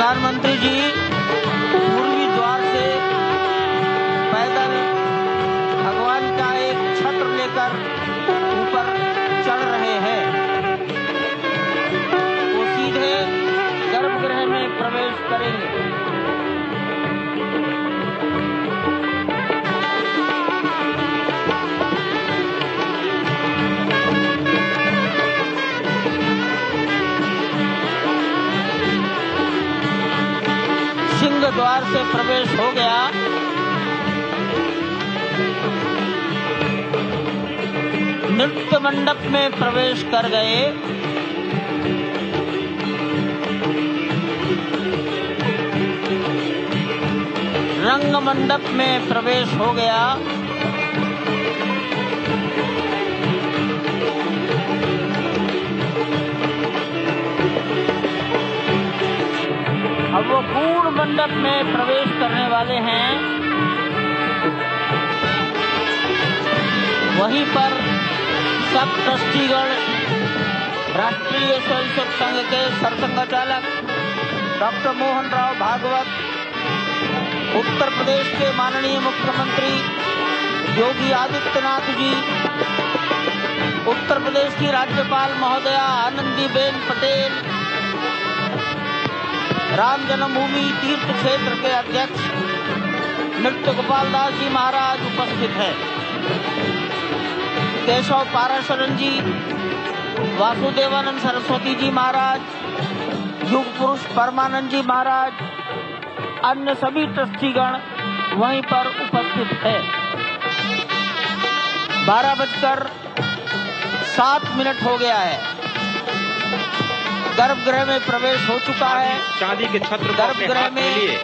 प्रधानमंत्री जी पूर्वी द्वार से पैदल भगवान का एक छत्र लेकर ऊपर चढ़ रहे हैं। वो सीधे गर्भगृह में प्रवेश करेंगे। सिंह द्वार से प्रवेश हो गया। नृत्य मंडप में प्रवेश कर गए। रंग मंडप में प्रवेश हो गया। अब वो पूर्ण मंडप में प्रवेश करने वाले हैं। वहीं पर सब ट्रस्टीगण, राष्ट्रीय स्वयंसेवक संघ के सरसंघचालक डॉक्टर मोहन राव भागवत, उत्तर प्रदेश के माननीय मुख्यमंत्री योगी आदित्यनाथ जी, उत्तर प्रदेश की राज्यपाल महोदया आनंदीबेन पटेल, राम जन्मभूमि तीर्थ क्षेत्र के अध्यक्ष नृत्य गोपाल दास जी महाराज उपस्थित हैं। केशव पाराशरन जी, वासुदेवानंद सरस्वती जी महाराज, युग पुरुष परमानंद जी महाराज, अन्य सभी ट्रस्टीगण वहीं पर उपस्थित है। 12:07 हो गया है। गर्भगृह में प्रवेश हो चुका है। चांदी के छत्र गर्भगृह में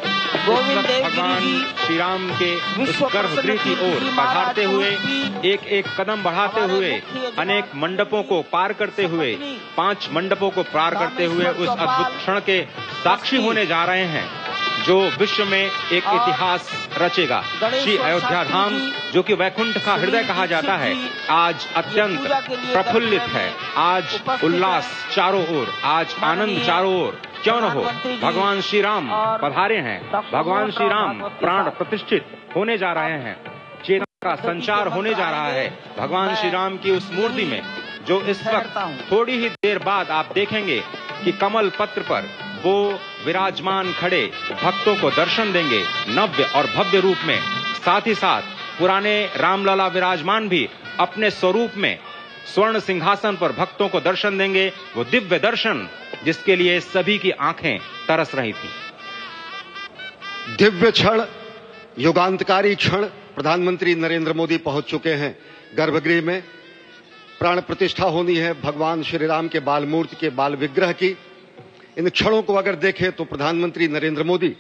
गोविंद देव भगवान श्री राम के उस गर्भगृह की ओर बढ़ाते हुए एक एक कदम बढ़ाते हुए अनेक मंडपों को पार करते हुए 5 मंडपों को पार करते हुए उस अद्भुत क्षण के साक्षी होने जा रहे हैं जो विश्व में एक इतिहास रचेगा। श्री अयोध्या धाम, जो कि वैकुंठ का हृदय कहा जाता है, आज अत्यंत प्रफुल्लित है। आज उल्लास चारों ओर, आज आनंद चारों ओर। क्यों न हो, भगवान श्री राम पधारे हैं। भगवान श्री राम प्राण प्रतिष्ठित होने जा रहे हैं। चेतना का संचार होने जा रहा है भगवान श्री राम की उस मूर्ति में, जो इस वक्त थोड़ी ही देर बाद आप देखेंगे कि कमल पत्र पर वो विराजमान खड़े भक्तों को दर्शन देंगे नव्य और भव्य रूप में। साथ ही साथ पुराने रामलला विराजमान भी अपने स्वरूप में स्वर्ण सिंहासन पर भक्तों को दर्शन देंगे। वो दिव्य दर्शन जिसके लिए सभी की आंखें तरस रही थी। दिव्य क्षण, युगांतकारी क्षण। प्रधानमंत्री नरेंद्र मोदी पहुंच चुके हैं गर्भगृह में। प्राण प्रतिष्ठा होनी है भगवान श्री राम के बाल मूर्ति के बाल विग्रह की। इन क्षणों को अगर देखें तो प्रधानमंत्री नरेंद्र मोदी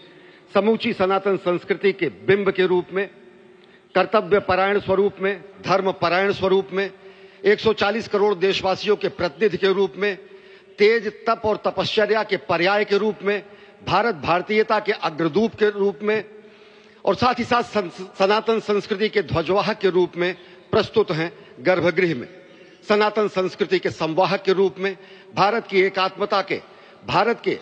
समूची सनातन संस्कृति के बिंब के रूप में, कर्तव्य परायण स्वरूप में, धर्म परायण स्वरूप में, 140 करोड़ देशवासियों के प्रतिनिधि के रूप में, तेज तप और तपश्चर्या के पर्याय के रूप में, भारत भारतीयता के अग्रदूत के रूप में और साथ ही साथ सनातन संस्कृति के ध्वजवाहक के रूप में प्रस्तुत हैं गर्भगृह में। सनातन संस्कृति के संवाहक के रूप में, भारत की एकात्मता के, भारत के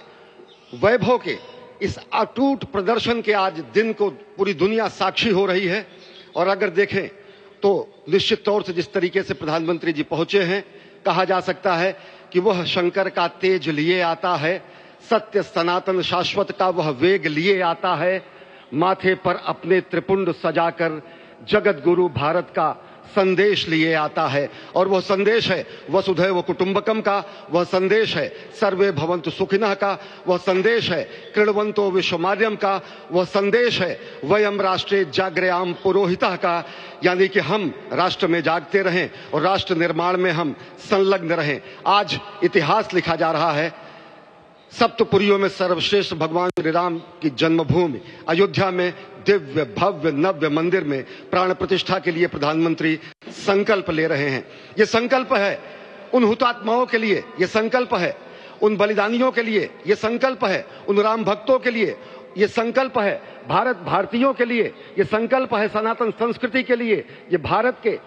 वैभव के इस अटूट प्रदर्शन के आज दिन को पूरी दुनिया साक्षी हो रही है। और अगर देखें तो निश्चित तौर से जिस तरीके से प्रधानमंत्री जी पहुंचे हैं, कहा जा सकता है कि वह शंकर का तेज लिए आता है, सत्य सनातन शाश्वत का वह वेग लिए आता है, माथे पर अपने त्रिपुंड सजाकर जगत गुरु भारत का संदेश लिए आता है। और वह संदेश है वसुधैव कुटुंबकम का, वह संदेश है सर्वे भवन्तु सुखिनः का, वह संदेश है कृण्वन्तो विश्वमार्यम का, वह संदेश है वयम राष्ट्रे जाग्रयाम पुरोहितः का, यानी कि हम राष्ट्र में जागते रहें और राष्ट्र निर्माण में हम संलग्न रहें। आज इतिहास लिखा जा रहा है। सप्तपुरियों में सर्वश्रेष्ठ भगवान श्री राम की जन्मभूमि अयोध्या में दिव्य भव्य नव्य मंदिर में प्राण प्रतिष्ठा के लिए प्रधानमंत्री संकल्प ले रहे हैं। ये संकल्प है उन हुतात्माओं के लिए, ये संकल्प है उन बलिदानियों के लिए, ये संकल्प है उन राम भक्तों के लिए, ये संकल्प है भारत भारतीयों के लिए, ये संकल्प है सनातन संस्कृति के लिए, ये भारत के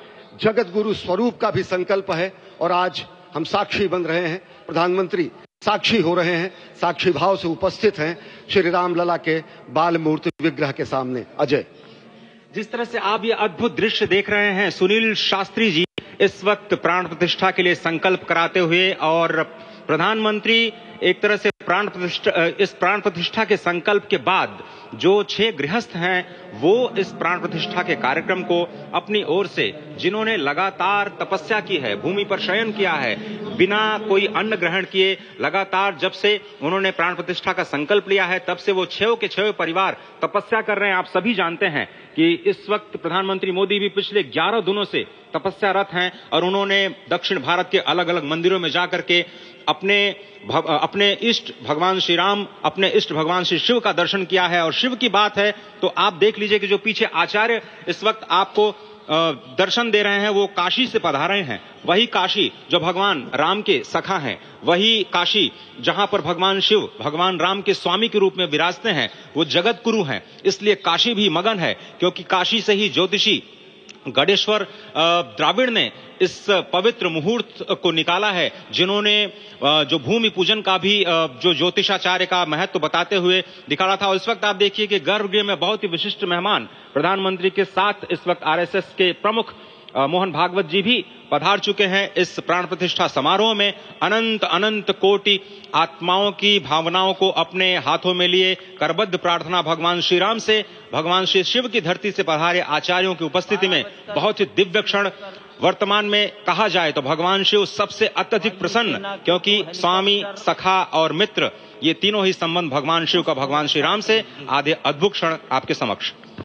जगत गुरु स्वरूप का भी संकल्प है। और आज हम साक्षी बन रहे हैं। प्रधानमंत्री साक्षी हो रहे हैं, साक्षी भाव से उपस्थित हैं श्री राम लला के बाल मूर्ति विग्रह के सामने। अजय, जिस तरह से आप ये अद्भुत दृश्य देख रहे हैं, सुनील शास्त्री जी इस वक्त प्राण प्रतिष्ठा के लिए संकल्प कराते हुए, और प्रधानमंत्री एक तरह से इस प्राण प्रतिष्ठा के संकल्प के बाद जो 6 गृहस्थ हैं वो इस प्राण प्रतिष्ठा के कार्यक्रम को अपनी ओर से, जिन्होंने लगातार तपस्या की है, भूमि पर शयन किया है, बिना कोई अन्न ग्रहण किए, लगातार जब से उन्होंने प्राण प्रतिष्ठा का संकल्प लिया है तब से वो 6 के 6 परिवार तपस्या कर रहे हैं। आप सभी जानते हैं कि इस वक्त प्रधानमंत्री मोदी भी पिछले 11 दिनों से तपस्यारत हैं और उन्होंने दक्षिण भारत के अलग अलग मंदिरों में जाकर के अपने इष्ट भगवान श्री राम, अपने इष्ट भगवान श्री शिव का दर्शन किया है। और शिव की बात है तो आप देख लीजिए कि जो पीछे आचार्य इस वक्त आपको दर्शन दे रहे हैं वो काशी से पधारे हैं। वही काशी जो भगवान राम के सखा हैं, वही काशी जहां पर भगवान शिव भगवान राम के स्वामी के रूप में विराजते हैं, वो जगत गुरु हैं। इसलिए काशी भी मगन है, क्योंकि काशी से ही ज्योतिषी गणेश्वर द्राविड़ ने इस पवित्र मुहूर्त को निकाला है, जिन्होंने जो भूमि पूजन का भी जो ज्योतिषाचार्य का महत्व बताते हुए दिखाया था। और इस वक्त आप देखिए कि गर्भगृह में बहुत ही विशिष्ट मेहमान प्रधानमंत्री के साथ इस वक्त आरएसएस के प्रमुख मोहन भागवत जी भी पधार चुके हैं। इस प्राण प्रतिष्ठा समारोह में अनंत अनंत कोटि आत्माओं की भावनाओं को अपने हाथों में लिए करबद्ध प्रार्थना भगवान श्री राम से, भगवान श्री शिव की धरती से पधारे आचार्यों की उपस्थिति में बहुत ही दिव्य क्षण। वर्तमान में कहा जाए तो भगवान शिव सबसे अत्यधिक प्रसन्न, क्योंकि स्वामी, सखा और मित्र ये तीनों ही संबंध भगवान शिव का भगवान श्री राम से। आधे अद्भुत क्षण आपके समक्ष।